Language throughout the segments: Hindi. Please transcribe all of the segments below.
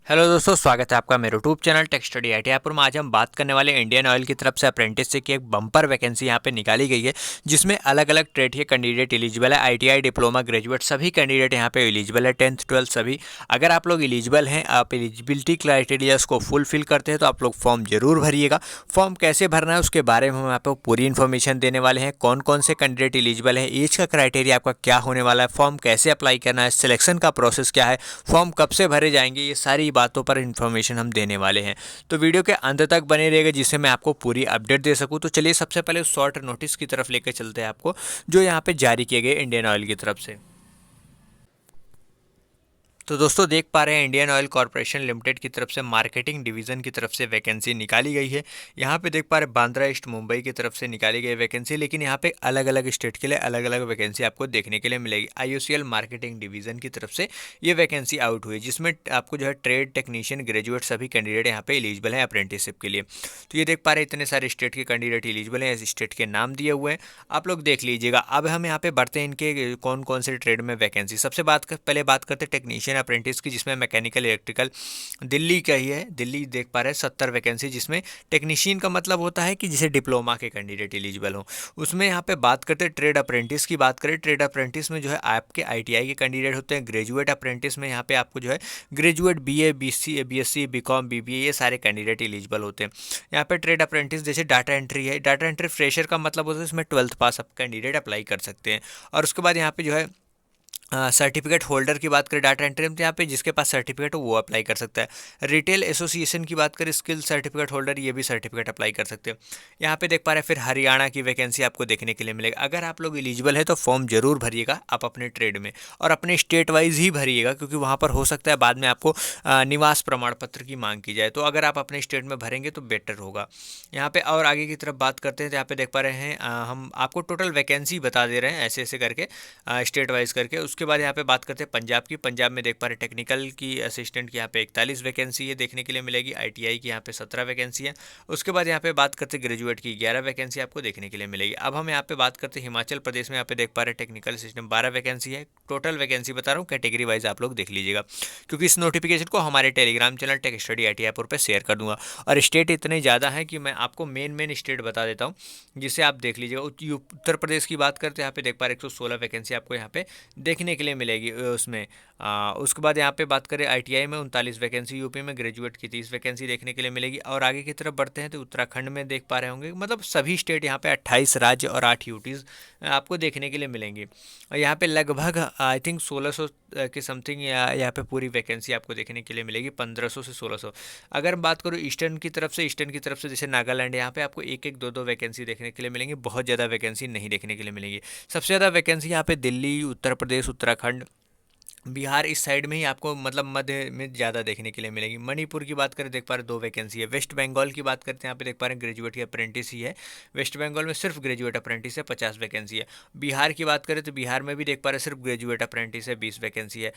हेलो दोस्तों, स्वागत है आपका मेरे यूट्यूब चैनल टेक स्टडी आईटीआईपुर में। आज हम बात करने वाले इंडियन ऑयल की तरफ से अप्रेंटिसशिप की एक बम्पर वैकेंसी यहाँ पे निकाली गई है, जिसमें अलग अलग ट्रेड के कैंडिडेट एलिजिबल है। आईटीआई, डिप्लोमा, ग्रेजुएट सभी कैंडिडेट यहाँ पे एलिजिबल है। 10th 12th सभी। अगर आप लोग एलिजिबल हैं, आप एलिजिबिलिटी क्राइटेरियाज को फुलफिल करते हैं, तो आप लोग फॉर्म जरूर भरिएगा। फॉर्म कैसे भरना है उसके बारे में हम आपको पूरी इन्फॉर्मेशन देने वाले हैं। कौन कौन से कैंडिडेट एलिजिबल है, एज का क्राइटेरिया आपका क्या होने वाला है, फॉर्म कैसे अप्लाई करना है, सिलेक्शन का प्रोसेस क्या है, फॉर्म कब से भरे जाएंगे, ये सारी बातों पर इन्फॉर्मेशन हम देने वाले हैं। तो वीडियो के अंत तक बने रहेगा, जिससे मैं आपको पूरी अपडेट दे सकूं। तो चलिए सबसे पहले शॉर्ट नोटिस की तरफ लेकर चलते हैं आपको, जो यहाँ पे जारी किए गए इंडियन ऑयल की तरफ से। तो दोस्तों देख पा रहे हैं इंडियन ऑयल कॉर्पोरेशन लिमिटेड की तरफ से मार्केटिंग डिवीज़न की तरफ से वैकेंसी निकाली गई है। यहाँ पे देख पा रहे हैं बांद्रा ईस्ट मुंबई की तरफ से निकाली गई वैकेंसी, लेकिन यहाँ पे अलग अलग स्टेट के लिए अलग अलग वैकेंसी आपको देखने के लिए मिलेगी। आईओसीएल मार्केटिंग डिवीज़न की तरफ से ये वैकेंसी आउट हुई, जिसमें आपको जो है ट्रेड टेक्नीशियन, ग्रेजुएट सभी कैंडिडेट यहाँ पे एलिजिबल हैं अप्रेंटिसशिप के लिए। तो ये देख पा रहे हैं इतने सारे स्टेट के कैंडिडेट एलिजिबल हैं, इस स्टेट के नाम दिए हुए हैं, आप लोग देख लीजिएगा। अब हम यहाँ पे बढ़ते हैं इनके कौन कौन से ट्रेड में वैकेंसी। सबसे पहले बात करते हैं टेक्नीशियन अप्रेंटिस की, जिसमें मैकेनिकल इलेक्ट्रिकल दिल्ली का ही है। दिल्ली देख पा रहे हैं 70 वैकेंसी, जिसमें टेक्नीशियन का मतलब होता है कि जिसे डिप्लोमा के कैंडिडेट एलिजिबल हो। उसमें यहाँ पे बात करते हैं ट्रेड अप्रेंटिस की। बात करें ट्रेड अप्रेंटिस में जो है आपके आईटीआई के कैंडिडेट होते हैं। ग्रेजुएट अप्रेंटिस में यहाँ पे आपको जो है graduate BA, BC, BSc, BCom, BBA ये सारे कैंडिडेट एलिजिबल होते हैं। यहाँ पे ट्रेड अप्रेंटिस जैसे डाटा एंट्री है, डाटा एंट्री फ्रेशर का मतलब होता है इसमें 12th पास आप कैंडिडेट अप्लाई कर सकते हैं। और उसके बाद यहाँ पे जो है सर्टिफिकेट होल्डर की बात करें डाटा एंट्री में, तो यहाँ पे जिसके पास सर्टिफिकेट हो वो अप्लाई कर सकता है। रिटेल एसोसिएशन की बात करें, स्किल सर्टिफिकेट होल्डर ये भी सर्टिफिकेट अप्लाई कर सकते हैं। यहाँ पे देख पा रहे हैं फिर हरियाणा की वैकेंसी आपको देखने के लिए मिलेगा। अगर आप लोग एलिजिबल है तो फॉर्म जरूर भरिएगा आप अपने ट्रेड में, और अपने स्टेट वाइज ही भरिएगा, क्योंकि वहाँ पर हो सकता है बाद में आपको निवास प्रमाण पत्र की मांग की जाए। तो अगर आप अपने स्टेट में भरेंगे तो बेटर होगा। यहाँ पे और आगे की तरफ बात करते हैं, तो यहाँ पे देख पा रहे हैं हम आपको टोटल वैकेंसी बता दे रहे हैं ऐसे ऐसे करके, स्टेट वाइज करके। उसके बाद यहाँ पे बात करते हैं पंजाब की। पंजाब में देख पा रहे हैं टेक्निकल की असिस्टेंट की यहाँ पे 41 वैकेंसी है देखने के लिए मिलेगी। आईटीआई की यहाँ पे 17 वैकेंसी है। उसके बाद यहाँ पे बात करते हैं ग्रेजुएट की 11 वैकेंसी आपको देखने के लिए मिलेगी। अब हम यहाँ पे बात करते हैं हिमाचल प्रदेश में। यहाँ पे देख पा रहे हैं टेक्निकल असिस्टेंट 12 वैकेंसी है। टोटल वैकेंसी बता रहा हूँ, कैटेगरी वाइज आप लोग देख लीजिएगा, क्योंकि इस नोटिफिकेशन को हमारे टेलीग्राम चैनल टेक स्टडी आईटीआईपुर पर शेयर कर दूंगा। और स्टेट इतने ज़्यादा हैं कि मैं आपको मेन स्टेट बता देता हूँ, जिसे आप देख लीजिएगा। उत्तर प्रदेश की बात करते हैं, यहाँ पे देख पा रहे 116 वैकेंसी आपको यहाँ पे देखने के लिए मिलेगी उसमें। उसके बाद यहाँ पे बात करें आईटीआई में 39 वैकेंसी, यूपी में ग्रेजुएट की 30 वैकेंसी देखने के लिए मिलेगी। और आगे की तरफ बढ़ते हैं तो उत्तराखंड में देख पा रहे होंगे, मतलब सभी स्टेट यहाँ पे 28 राज्य और 8 यूटीज़ आपको देखने के लिए मिलेंगी। और यहाँ पे लगभग आई थिंक 1600 के समथिंग यहाँ पे पूरी वैकेंसी आपको देखने के लिए मिलेगी, 1500 से 1600। अगर बात करूँ ईस्टर्न की तरफ से जैसे नागालैंड, यहाँ पे आपको एक एक दो दो वैकेंसी देखने के लिए मिलेंगी, बहुत ज़्यादा वैकेंसी नहीं देखने के लिए मिलेंगी। सबसे ज़्यादा वैकेंसी यहाँ पे दिल्ली, उत्तर प्रदेश, उत्तराखंड, बिहार इस साइड में ही आपको मतलब मध्य में ज़्यादा देखने के लिए मिलेगी। मणिपुर की बात करें देख पा रहे 2 वैकेंसी है। वेस्ट बंगाल की बात करते हैं, यहाँ पे देख पा रहे हैं ग्रेजुएट की अप्रेंटिस ही है। वेस्ट बंगाल में सिर्फ ग्रेजुएट अप्रेंटिस है, 50 वैकेंसी है। बिहार की बात करें तो बिहार में भी देख पा रहे सिर्फ ग्रेजुएट अप्रेंटिस है, 20 वैकेंसी है।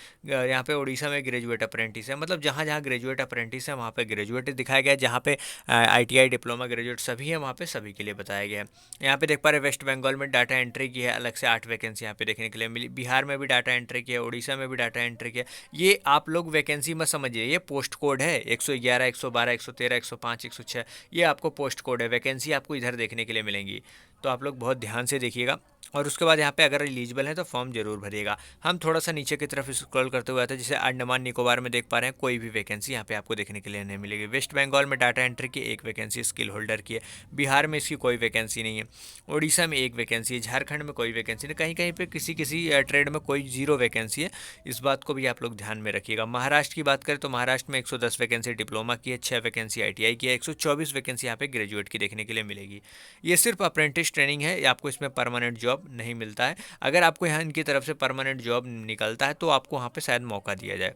यहाँ पे उड़ीसा में ग्रेजुएट अप्रेंटिस है। मतलब जहाँ जहाँ ग्रेजुएट अप्रेंटिस है वहाँ पे ग्रेजुएट दिखाया गया है। जहाँ पे आईटीआई, डिप्लोमा, ग्रेजुएट सभी है वहाँ पे सभी के लिए बताया गया है। यहाँ पे देख पा रहे वेस्ट बंगाल में डाटा एंट्री की है, अलग से 8 वैकेंसी यहाँ पे देखने के लिए मिली। बिहार में भी डाटा एंट्री की है, उड़ीसा में भी डाटा एंट्री की है। ये आप लोग वैकेंसी मत समझिए, ये पोस्ट कोड है। 111, 112, 113, 105, 106 ये आपको पोस्ट कोड है। वैकेंसी आपको इधर देखने के लिए मिलेंगी, तो आप लोग बहुत ध्यान से देखिएगा। और उसके बाद यहाँ पे अगर एलिजिबल है तो फॉर्म जरूर भरिएगा। हम थोड़ा सा नीचे की तरफ स्क्रॉल करते हुए आते हैं, जैसे अंडमान निकोबार में देख पा रहे हैं कोई भी वैकेंसी यहाँ पे आपको देखने के लिए नहीं मिलेगी। वेस्ट बंगाल में डाटा एंट्री की 1 वैकेंसी स्किल होल्डर की है। बिहार में इसकी कोई वैकेंसी नहीं है। उड़ीसा में 1 वैकेंसी है। झारखंड में कोई वैकेंसी नहीं, कहीं कहीं पर किसी किसी ट्रेड में कोई 0 वैकेंसी है। इस बात को भी आप लोग ध्यान में रखिएगा। महाराष्ट्र की बात करें तो महाराष्ट्र में 110 वैकेंसी डिप्लोमा की है, 6 वैकेंसी आईटीआई की है, 124 वैकेंसी यहाँ पे ग्रेजुएट की देखने के लिए मिलेगी। ये सिर्फ अप्रेंटिस ट्रेनिंग है, आपको इसमें परमानेंट जॉब नहीं मिलता है। अगर आपको यहाँ इनकी तरफ से परमानेंट जॉब निकलता है तो आपको वहाँ पे शायद मौका दिया जाए।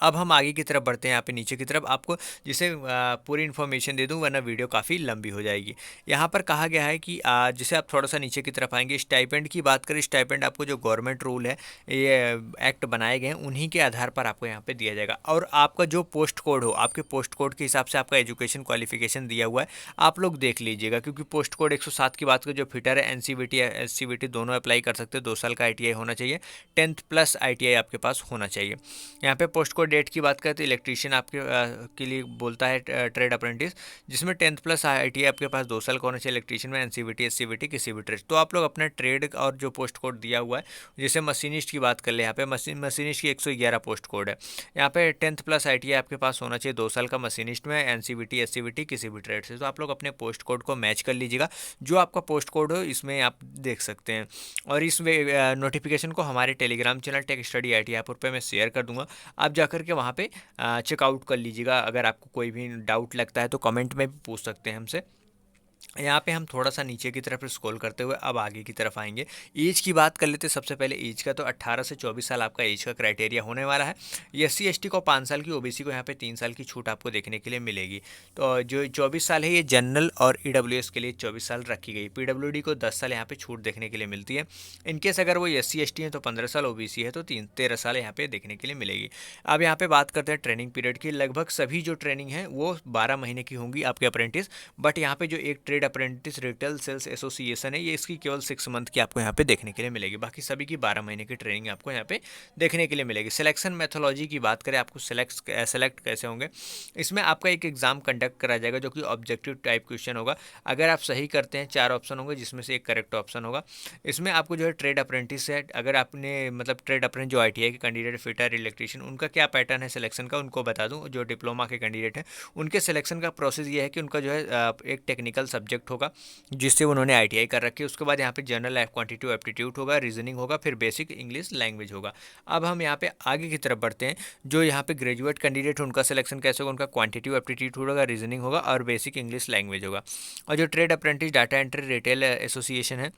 अब हम आगे की तरफ बढ़ते हैं, यहाँ पे नीचे की तरफ आपको जिसे पूरी इन्फॉर्मेशन दे दूँ, वरना वीडियो काफ़ी लंबी हो जाएगी। यहाँ पर कहा गया है कि जैसे आप थोड़ा सा नीचे की तरफ आएंगे, स्टाइपेंड की बात करें, स्टाइपेंड आपको जो गवर्नमेंट रूल है, ये एक्ट बनाए गए हैं, उन्हीं के आधार पर आपको यहाँ पे दिया जाएगा। और आपका जो पोस्ट कोड हो, आपके पोस्ट कोड के हिसाब से आपका एजुकेशन क्वालिफिकेशन दिया हुआ है, आप लोग देख लीजिएगा। क्योंकि पोस्ट कोड 107 की बात करें, जो फिटर है, एनसीवीटी एससीवीटी दोनों अप्लाई कर सकते हैं। 2 साल का आईटीआई होना चाहिए, 10th+ आईटीआई आपके पास होना चाहिए। यहाँ पे पोस्ट कोड डेट की बात करें तो इलेक्ट्रीशियन आपके के लिए बोलता है ट्रेड अप्रेंटिस, जिसमें 10th प्लस ITI आपके पास 2 साल का होना चाहिए। इलेक्ट्रीशियन में NCVT SCVT किसी भी ट्रेड। तो आप लोग अपना ट्रेड और जो पोस्ट कोड दिया हुआ है, जैसे मशीनिस्ट की बात कर ले, यहाँ पे मशीनिस्ट की 111 पोस्ट कोड है। यहाँ पे 10th प्लस ITI आपके पास होना चाहिए 2 साल का मशीनिस्ट में, NCVT SCVT किसी भी ट्रेड से। तो आप लोग अपने पोस्ट कोड को मैच कर लीजिएगा, जो आपका पोस्ट कोड हो इसमें आप देख सकते हैं। और इस नोटिफिकेशन को हमारे Telegram channel tech study IT Jaipur पे मैं शेयर कर दूंगा, आप जाकर के वहाँ पे चेकआउट कर लीजिएगा। अगर आपको कोई भी डाउट लगता है तो कमेंट में भी पूछ सकते हैं हमसे। यहाँ पे हम थोड़ा सा नीचे की तरफ स्क्रॉल करते हुए अब आगे की तरफ आएंगे। एज की बात कर लेते हैं सबसे पहले एज का, तो 18 से 24 साल आपका एज का क्राइटेरिया होने वाला है। SC ST को 5 साल की, OBC को यहाँ पे 3 साल की छूट आपको देखने के लिए मिलेगी। तो जो 24 साल है ये जनरल और EWS के लिए 24 साल रखी गई। PWD को 10 साल यहाँ पे छूट देखने के लिए मिलती है। इनकेस अगर वो SC ST है तो 15 साल, OBC है तो 13 साल यहाँ पे देखने के लिए मिलेगी। अब यहाँ पे बात करते हैं ट्रेनिंग पीरियड की। लगभग सभी जो ट्रेनिंग है वो 12 महीने की होंगी आपके अप्रेंटिस, बट यहाँ पे जो एक trade apprentice retail sales association है, ये इसकी केवल 6 मंथ की आपको यहाँ पे देखने के लिए मिलेगी। बाकी सभी की 12 महीने की ट्रेनिंग आपको यहाँ पे देखने के लिए मिलेगी। सिलेक्शन मेथोलॉजी की बात करें, आपको सेलेक्ट कैसे होंगे, इसमें आपका एक एग्जाम कंडक्ट करा जाएगा जो कि ऑब्जेक्टिव टाइप क्वेश्चन होगा। अगर आप सही करते हैं 4 ऑप्शन होंगे जिसमें से एक करेक्ट ऑप्शन होगा। इसमें आपको जो है ट्रेड अप्रेंटिस है, अगर आपने मतलब ट्रेड अप्रेंटिस जो ITI के कैंडिडेट, फिटर, इलेक्ट्रीशियन, उनका क्या पैटर्न है सिलेक्शन का उनको बता दूं। जो डिप्लोमा के कैंडिडेट हैं उनके सिलेक्शन का प्रोसेस ये है कि उनका जो है एक टेक्निकल सब्जेक्ट होगा जिससे उन्होंने ITI कर रखी है। उसके बाद यहाँ पे जनरल क्वांटिटेटिव एप्टीट्यूड होगा, रीजनिंग होगा, फिर बेसिक इंग्लिश लैंग्वेज होगा। अब हम यहाँ पे आगे की तरफ बढ़ते हैं। जो यहाँ पे ग्रेजुएट कैंडिडेट उनका सिलेक्शन कैसे होगा, उनका क्वांटिटेटिव एप्टीट्यूड होगा, रीजनिंग होगा और बेसिक इंग्लिश लैंग्वेज होगा। और जो trade apprentice data entry retail association है,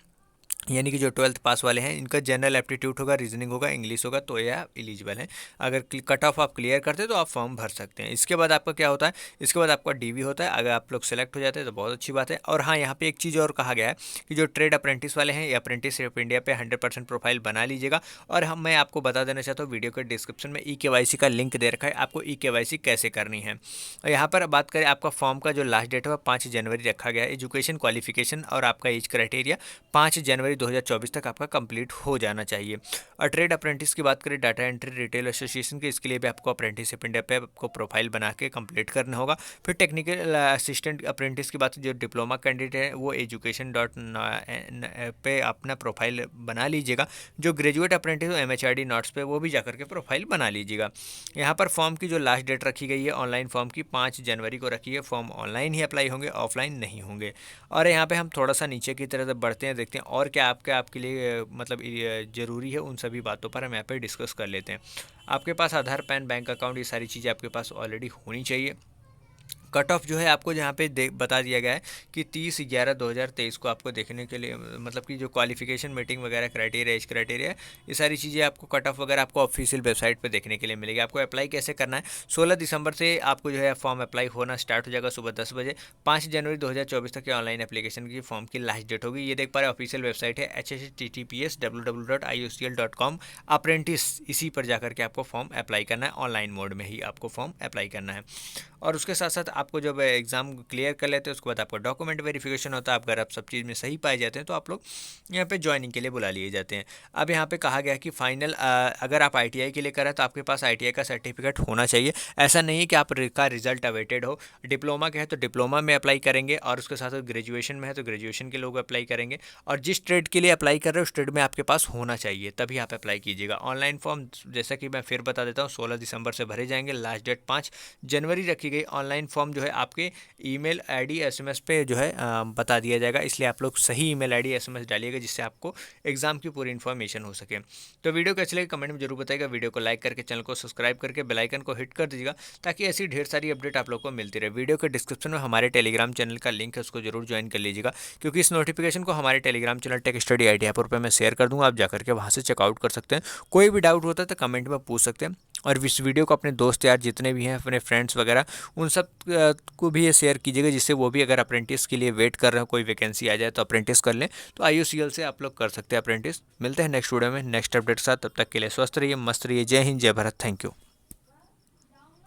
यानी कि जो 12th पास वाले हैं, इनका जनरल एप्टीट्यूड होगा, रीजनिंग होगा, इंग्लिश होगा, तो यह एलिजिबल है। अगर कट ऑफ आप क्लियर करते हैं तो आप फॉर्म भर सकते हैं। इसके बाद आपका क्या होता है, इसके बाद आपका DV होता है। अगर आप लोग सेलेक्ट हो जाते हैं तो बहुत अच्छी बात है। और हाँ, यहाँ पे एक चीज़ और कहा गया है कि जो ट्रेड अप्रेंटिस वाले हैं, ये अप्रेंटिसशिप इंडिया पे 100% प्रोफाइल बना लीजिएगा। और मैं आपको बता देना चाहता हूँ, वीडियो के डिस्क्रिप्शन में EKYC का लिंक दे रखा है, आपको EKYC कैसे करनी है। और यहाँ पर बात करें, आपका फॉर्म का जो लास्ट डेट है 5 जनवरी रखा गया है। एजुकेशन क्वालिफिकेशन और आपका एज क्राइटेरिया 5 जनवरी 2024 तक आपका कंप्लीट हो जाना चाहिए। और ट्रेड अप्रेंटिस की बात करें, डाटा एंट्री रिटेल एसोसिएशन के, इसके लिए भी आपको अप्रेंटिसशिप इंडिया पे आपको प्रोफाइल बना के कंप्लीट करना होगा। फिर टेक्निकल असिस्टेंट अप्रेंटिस की बात, जो डिप्लोमा कैंडिडेट है वो education.in पे अपना प्रोफाइल बना लीजिएगा। जो ग्रेजुएट अप्रेंटिस हो MHRD नोट्स पे वो भी जाकर के प्रोफाइल बना लीजिएगा। यहाँ पर फॉर्म की जो लास्ट डेट रखी गई है ऑनलाइन फॉर्म की 5 जनवरी को रखी है। फॉर्म ऑनलाइन ही अप्लाई होंगे, ऑफलाइन नहीं होंगे। और यहाँ पे हम थोड़ा सा नीचे की तरफ बढ़ते हैं, देखते हैं और क्या आपके लिए मतलब ज़रूरी है। उन सभी बातों पर हम यहाँ पे डिस्कस कर लेते हैं। आपके पास आधार, पैन, बैंक अकाउंट, ये सारी चीज़ें आपके पास ऑलरेडी होनी चाहिए। कट ऑफ जो है आपको जहाँ पे बता दिया गया है कि 30/11/2023 को आपको देखने के लिए, मतलब कि जो क्वालिफिकेशन मीटिंग वगैरह क्राइटेरिया, एज क्राइटेरिया, ये सारी चीज़ें आपको कट ऑफ वगैरह आपको ऑफिशियल वेबसाइट पे देखने के लिए मिलेगी। आपको अप्लाई कैसे करना है, 16 दिसंबर से आपको जो है फॉर्म अप्लाई होना स्टार्ट हो जाएगा सुबह 10 बजे। 5 जनवरी 2024 तक के ऑनलाइन एप्लीकेशन की फॉर्म की लास्ट डेट होगी। ये देख पा रहे ऑफिशियल वेबसाइट है https://www.iocl.com अप्रेंटिस, इसी पर जाकर के आपको फॉर्म अप्लाई करना है। ऑनलाइन मोड में ही आपको फॉर्म अप्लाई करना है। और उसके साथ साथ आपको जब एग्ज़ाम क्लियर कर लेते हैं उसके बाद आपको डॉक्यूमेंट वेरिफिकेशन होता है। अगर आप सब चीज़ में सही पाए जाते हैं तो आप लोग यहाँ पे ज्वाइनिंग के लिए बुला लिए जाते हैं। अब यहाँ पे कहा गया कि फाइनल अगर आप ITI के लिए करें तो आपके पास ITI का सर्टिफिकेट होना चाहिए। ऐसा नहीं है कि आपका रिजल्ट अवेटेड हो। डिप्लोमा के है तो डिप्लोमा में अप्लाई करेंगे, और उसके साथ साथ ग्रेजुएशन में है तो ग्रेजुएशन के लोग अप्लाई करेंगे। और जिस ट्रेड के लिए अप्लाई कर रहे हो उस ट्रेड में आपके पास होना चाहिए, तभी आप अप्लाई कीजिएगा। ऑनलाइन फॉर्म जैसा कि मैं फिर बता देता हूँ 16 दिसंबर से भरे जाएंगे। लास्ट डेट 5 जनवरी रखी गई। ऑनलाइन फॉर्म जो है आपके ईमेल ID SMS पे जो है बता दिया जाएगा, इसलिए आप लोग सही ईमेल ID SMS डालिएगा जिससे आपको एग्जाम की पूरी इन्फॉर्मेशन हो सके। तो वीडियो कैसे लगे कमेंट में जरूर बताइएगा। वीडियो को लाइक करके चैनल को सब्सक्राइब करके बेल आइकन को हिट कर दीजिएगा ताकि ऐसी ढेर सारी अपडेट आप लोग को मिलती रहे। वीडियो के डिस्क्रिप्शन में हमारे टेलीग्राम चैनल का लिंक है, उसको जरूर ज्वाइन कर लीजिएगा, क्योंकि इस नोटिफिकेशन को हमारे Telegram channel tech study IT Jaipur पर मैं शेयर कर दूँगा। आप जाकर के वहाँ से चेकआउट कर सकते हैं। कोई भी डाउट होता है तो कमेंट में पूछ सकते हैं। और इस वीडियो को अपने दोस्त यार जितने भी हैं, अपने फ्रेंड्स वगैरह, उन सब को भी ये शेयर कीजिएगा, जिससे वो भी अगर अप्रेंटिस के लिए वेट कर रहे हो, कोई वैकेंसी आ जाए तो अप्रेंटिस कर लें। तो IOCL से आप लोग कर सकते हैं अप्रेंटिस। मिलते हैं नेक्स्ट वीडियो में नेक्स्ट अपडेट के साथ। तब तक के लिए स्वस्थ रहिए, मस्त रहिए। जय हिंद, जय भारत। Thank you.